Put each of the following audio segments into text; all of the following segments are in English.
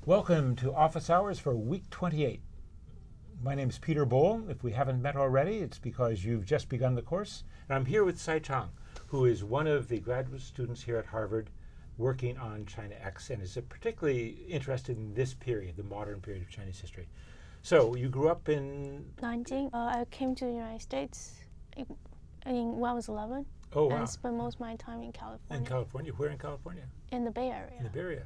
Welcome to Office Hours for week 28. My name is Peter Bohl. If we haven't met already, it's because you've just begun the course. And I'm here with Sai Chang, who is one of the graduate students here at Harvard working on ChinaX and is particularly interested in this period, the modern period of Chinese history. So you grew up in? I came to the United States when I was 11. Oh, wow. And spent most of my time in California. In California? Where in California? In the Bay Area. In the Bay Area.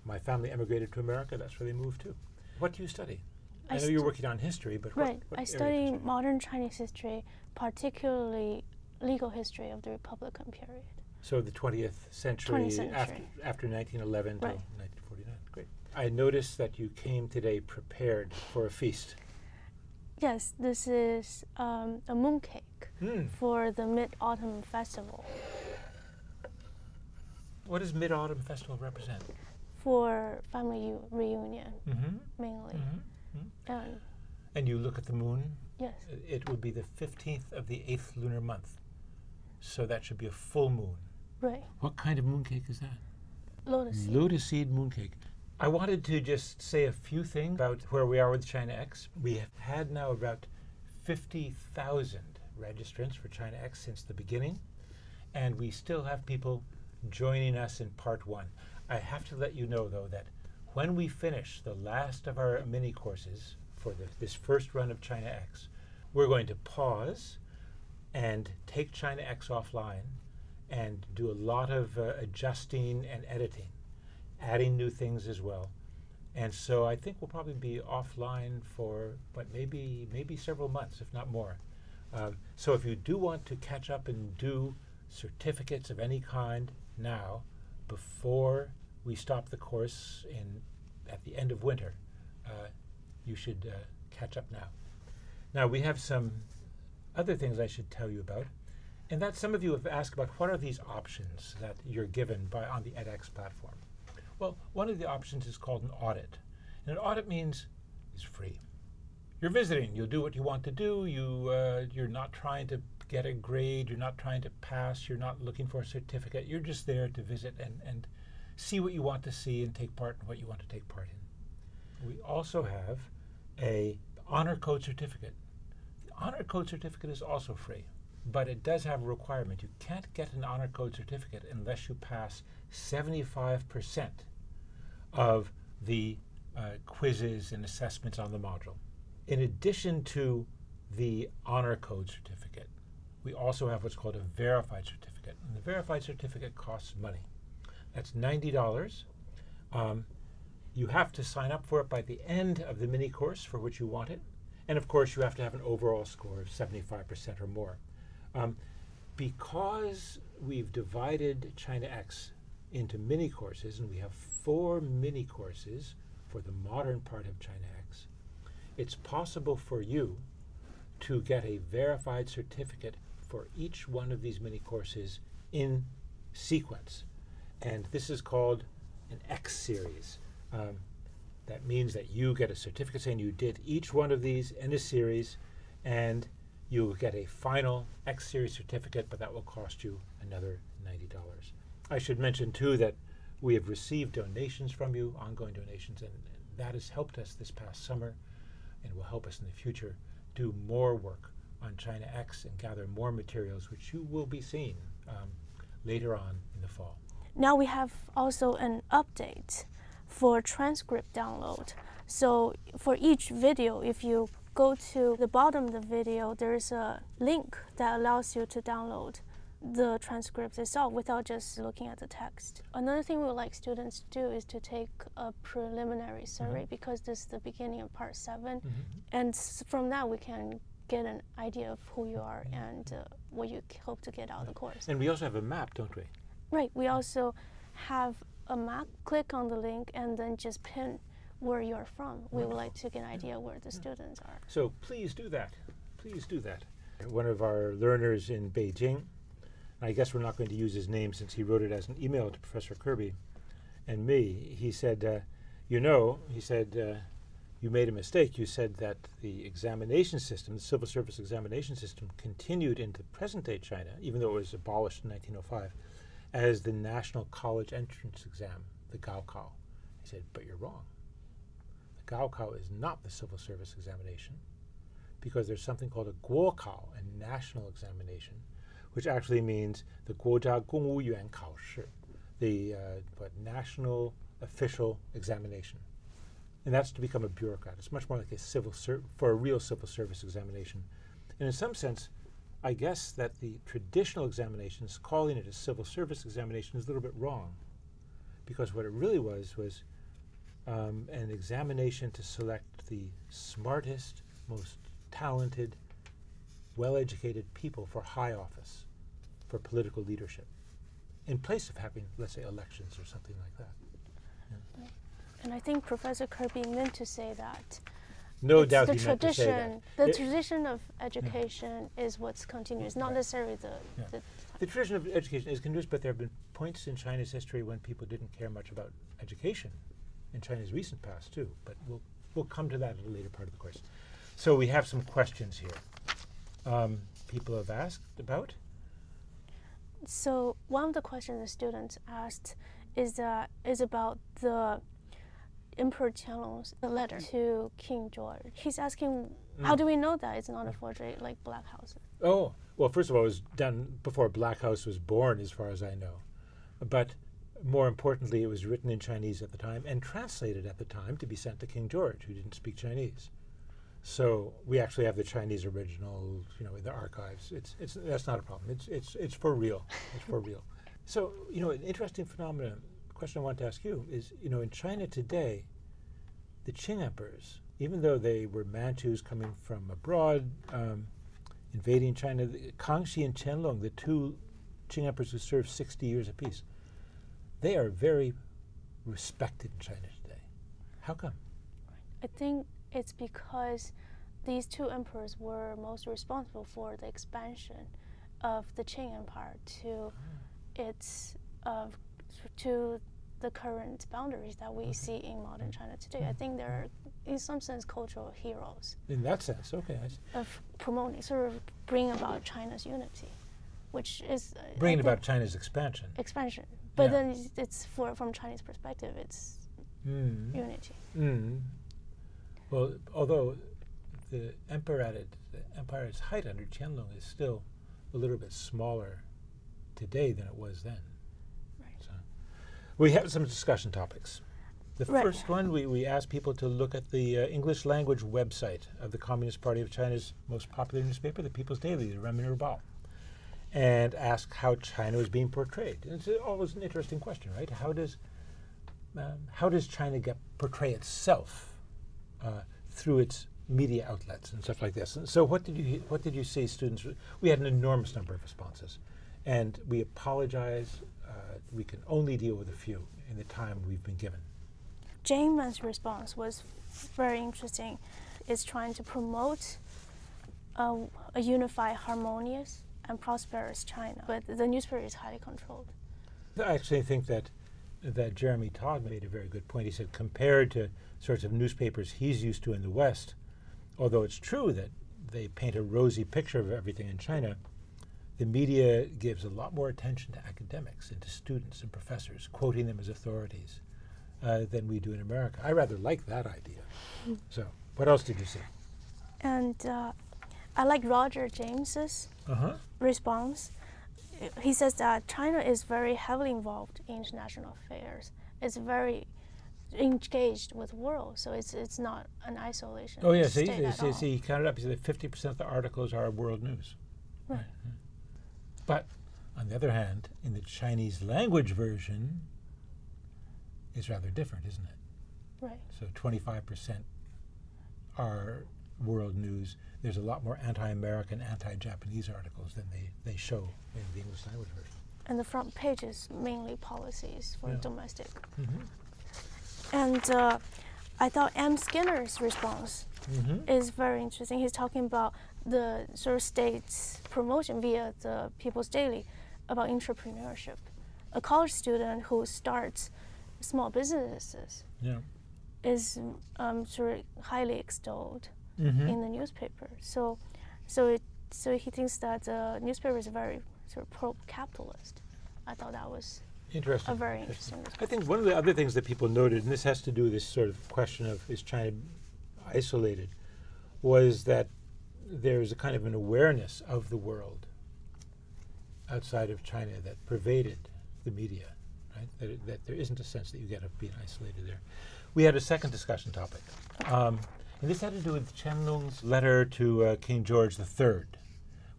My family emigrated to America. That's where they moved to. What do you study? I know you're working on history, but right. What I study modern Chinese history, particularly legal history of the Republican period. So the 20th century, after 1911 to 1949. Great. I noticed that you came today prepared for a feast. Yes, this is a mooncake for the Mid-Autumn Festival. What does Mid-Autumn Festival represent? For family reunion, mainly. And you look at the moon? Yes. It would be the 15th of the 8th lunar month. So that should be a full moon. Right. What kind of mooncake is that? Lotus seed. Lotus seed mooncake. I wanted to just say a few things about where we are with ChinaX. We have had now about 50,000 registrants for ChinaX since the beginning, and we still have people joining us in part one. I have to let you know, though, that when we finish the last of our mini courses for this first run of ChinaX, we're going to pause and take ChinaX offline and do a lot of adjusting and editing, adding new things as well. And so I think we'll probably be offline for maybe several months, if not more. So if you do want to catch up and do certificates of any kind now, before we stop the course at the end of winter, you should catch up now. Now we have some other things I should tell you about, and that some of you have asked about what are these options that you're given on the edX platform. Well, one of the options is called an audit. And an audit means it's free. You're visiting. You'll do what you want to do. You're not trying to get a grade. You're not trying to pass. You're not looking for a certificate. You're just there to visit and see what you want to see and take part in what you want to take part in. We also have an honor code certificate. The honor code certificate is also free, but it does have a requirement. You can't get an honor code certificate unless you pass 75% of the quizzes and assessments on the module. In addition to the honor code certificate, we also have what's called a verified certificate. And the verified certificate costs money. That's $90. You have to sign up for it by the end of the mini course for which you want it. And of course, you have to have an overall score of 75% or more. Because we've divided ChinaX into mini courses, and we have 4 mini courses for the modern part of ChinaX, it's possible for you to get a verified certificate for each one of these mini courses in sequence. And this is called an X series. That means that you get a certificate saying you did each one of these in a series, and you will get a final X series certificate, but that will cost you another $90. I should mention too that we have received donations from you, ongoing donations, and that has helped us this past summer and will help us in the future do more work on ChinaX and gather more materials, which you will be seeing later on in the fall. Now we have also an update for transcript download. So for each video, if you go to the bottom of the video, there's a link that allows you to download the transcript itself without just looking at the text. Another thing we would like students to do is to take a preliminary survey, because this is the beginning of part 7. And from that we can get an idea of who you are and what you hope to get out of the course. And we also have a map, don't we? Right, we also have a map. Click on the link and then just pin where you're from. We would like to get an idea where the students are. So please do that. Please do that. One of our learners in Beijing, I guess we're not going to use his name since he wrote it as an email to Professor Kirby and me. He said, you made a mistake. You said that the examination system, the civil service examination system, continued into present-day China, even though it was abolished in 1905, as the National College Entrance Exam, the Gaokao. He said, but you're wrong. The Gaokao is not the civil service examination because there's something called a Guokao, a national examination, which actually means the Guojia Gongwuyuan Kaoshi, the national official examination. And that's to become a bureaucrat. It's much more like a real civil service examination. And in some sense, I guess that the traditional examinations, calling it a civil service examination, is a little bit wrong. Because what it really was an examination to select the smartest, most talented, well-educated people for high office, for political leadership, in place of having, let's say, elections or something like that. Yeah. Right. And I think Professor Kirby meant to say that. No doubt he meant to say that. The tradition of education is what's continuous, not necessarily the tradition of education is continuous, but there have been points in China's history when people didn't care much about education, in China's recent past too, but we'll come to that in a later part of the course. So we have some questions here. People have asked about? So one of the questions the students asked is about the Emperor Qianlong's letter to King George. He's asking, how do we know that it's not a forgery like Black House? Oh, well, first of all, it was done before Black House was born, as far as I know. But more importantly, it was written in Chinese at the time and translated at the time to be sent to King George, who didn't speak Chinese. So we actually have the Chinese original, in the archives. That's not a problem. It's for real. It's for real. So, an interesting phenomenon. Question I want to ask you is, in China today, the Qing emperors, even though they were Manchus coming from abroad, invading China, Kangxi and Qianlong, the two Qing emperors who served 60 years apiece, they are very respected in China today. How come? I think it's because these two emperors were most responsible for the expansion of the Qing Empire to to the current boundaries that we see in modern China today. I think they're, in some sense, cultural heroes. In that sense, okay. Of promoting, sort of bringing about China's unity, which is bringing about China's expansion. Expansion, but then it's from Chinese perspective, it's unity. Well, although the empire's height under Qianlong is still a little bit smaller today than it was then. We have some discussion topics. The first one, we asked people to look at the English language website of the Communist Party of China's most popular newspaper, the People's Daily, the Renmin日报, and ask how China was being portrayed. And it's always an interesting question, right? How does China portray itself through its media outlets and stuff like this? And so what did you see, students? We had an enormous number of responses, and we apologize. We can only deal with a few in the time we've been given. Jane Man's response was very interesting. It's trying to promote a unified, harmonious, and prosperous China, but the newspaper is highly controlled. I actually think that Jeremy Todd made a very good point. He said compared to sorts of newspapers he's used to in the West, although it's true that they paint a rosy picture of everything in China, the media gives a lot more attention to academics and to students and professors, quoting them as authorities, than we do in America. I rather like that idea. So, what else did you see? And I like Roger James's response. He says that China is very heavily involved in international affairs. It's very engaged with the world, so it's not an isolation. Oh yes, he counted up. He said that 50% of the articles are world news. Right. But on the other hand, in the Chinese language version, it's rather different, isn't it? Right. So 25% are world news. There's a lot more anti-American, anti-Japanese articles than they show in the English language version. And the front page is mainly policies for domestic. Mm-hmm. And I thought M. Skinner's response is very interesting. He's talking about the sort of state's promotion via the People's Daily about entrepreneurship. A college student who starts small businesses is sort of highly extolled in the newspaper. So he thinks that the newspaper is very sort of pro-capitalist. I thought that was Interesting. a very interesting response. I think one of the other things that people noted, and this has to do with this sort of question of is China isolated, was that there's a kind of an awareness of the world outside of China that pervaded the media, right? That there isn't a sense that you get of being isolated there. We had a second discussion topic, and this had to do with Qianlong's letter to King George III,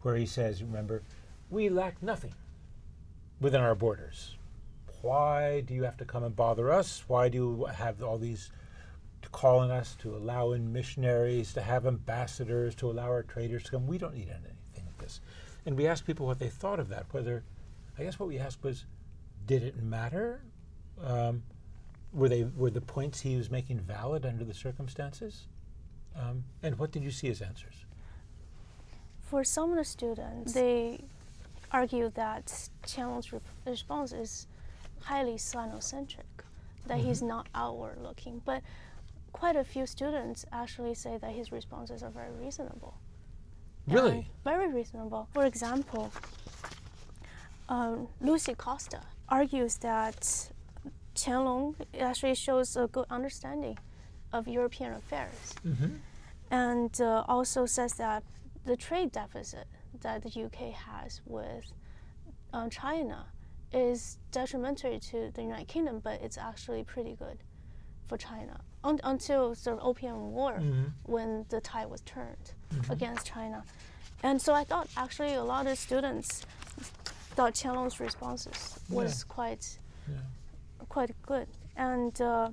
where he says, remember, we lack nothing within our borders. Why do you have to come and bother us? Why do you have all these to call on us, to allow in missionaries, to have ambassadors, to allow our traders to come? We don't need anything of this. And we asked people what they thought of that, whether, I guess what we asked was, did it matter? Were the points he was making valid under the circumstances? And what did you see as answers? For some of the students, they argue that Qianlong's response is highly Sinocentric, that he's not outward looking. But quite a few students actually say that his responses are very reasonable. Really? Very reasonable. For example, Lucy Costa argues that Qianlong actually shows a good understanding of European affairs, and also says that the trade deficit that the UK has with China is detrimental to the United Kingdom, but it's actually pretty good for China until sort of Opium War, when the tide was turned against China. And so I thought actually a lot of students thought Qianlong's responses was quite good. And oh,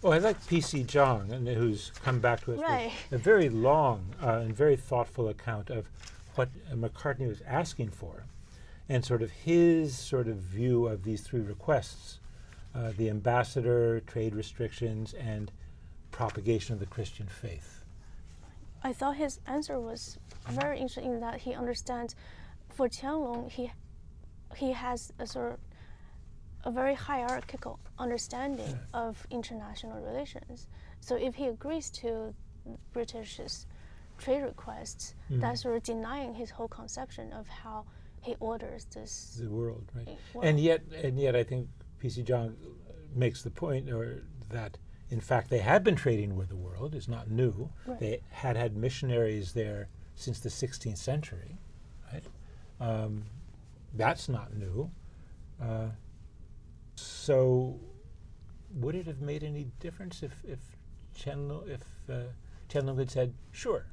I like P.C. Zhang, and who's come back to us Right. with a very long and very thoughtful account of what McCartney was asking for, and sort of his sort of view of these three requests: the ambassador, trade restrictions, and propagation of the Christian faith. I thought his answer was very interesting in that he understands, for Qianlong, he has a sort of a very hierarchical understanding of international relations. So if he agrees to British's trade requests, that's sort of denying his whole conception of how he orders this The world, right? world. And yet, I think P.C. Zhang makes the point, or that in fact they had been trading with the world. It's not new. Right. They had missionaries there since the 16th century, right? That's not new. So, would it have made any difference if Qianlong had said, "Sure,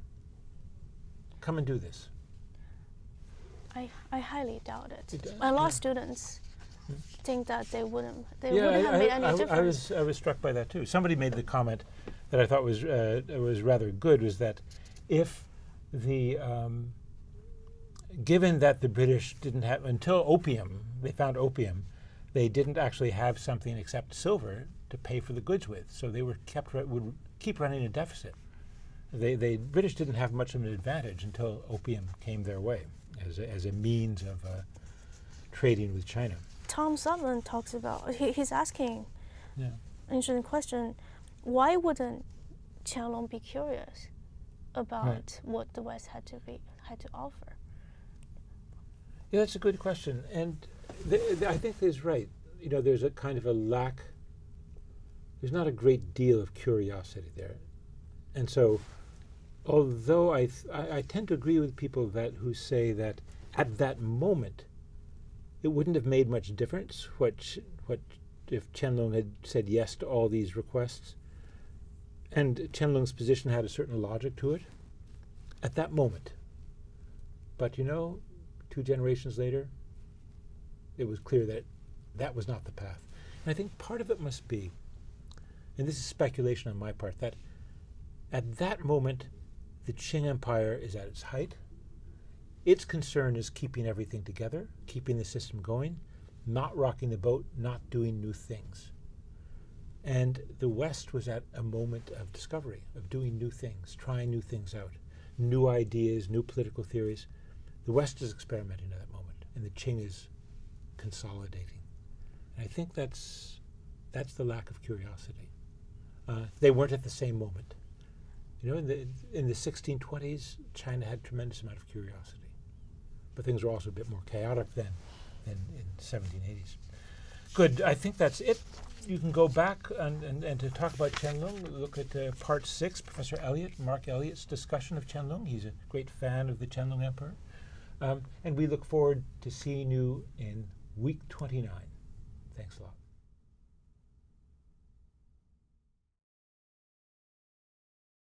come and do this"? I highly doubt it. It A lot yeah. of students think that they wouldn't have I, made I, any I, difference. I was struck by that too. Somebody made the comment that I thought was rather good, was that if the given that the British didn't have, until opium, they found opium, they didn't actually have something except silver to pay for the goods with, so they would keep running a deficit. The British didn't have much of an advantage until opium came their way as a means of trading with China. Tom Sutherland talks about, he's asking Yeah. an interesting question: why wouldn't Qianlong be curious about what the West had to offer? Yeah, that's a good question, and I think he's right. You know, there's a kind of a lack. There's not a great deal of curiosity there, and so, although I tend to agree with people who say that at that moment, it wouldn't have made much difference what if Qianlong had said yes to all these requests, and Qianlong's position had a certain logic to it at that moment. But 2 generations later, it was clear that that was not the path. And I think part of it must be, and this is speculation on my part, that at that moment, the Qing Empire is at its height. Its concern is keeping everything together, keeping the system going, not rocking the boat, not doing new things. And the West was at a moment of discovery, of doing new things, trying new things out, new ideas, new political theories. The West is experimenting at that moment, and the Qing is consolidating. And I think that's the lack of curiosity. They weren't at the same moment. In the 1620s, China had a tremendous amount of curiosity, but things were also a bit more chaotic then than in the 1780s. Good. I think that's it. You can go back and to talk about Qianlong, look at part 6, Professor Elliott, Mark Elliott's discussion of Qianlong. He's a great fan of the Qianlong Emperor. And we look forward to seeing you in week 29. Thanks a lot.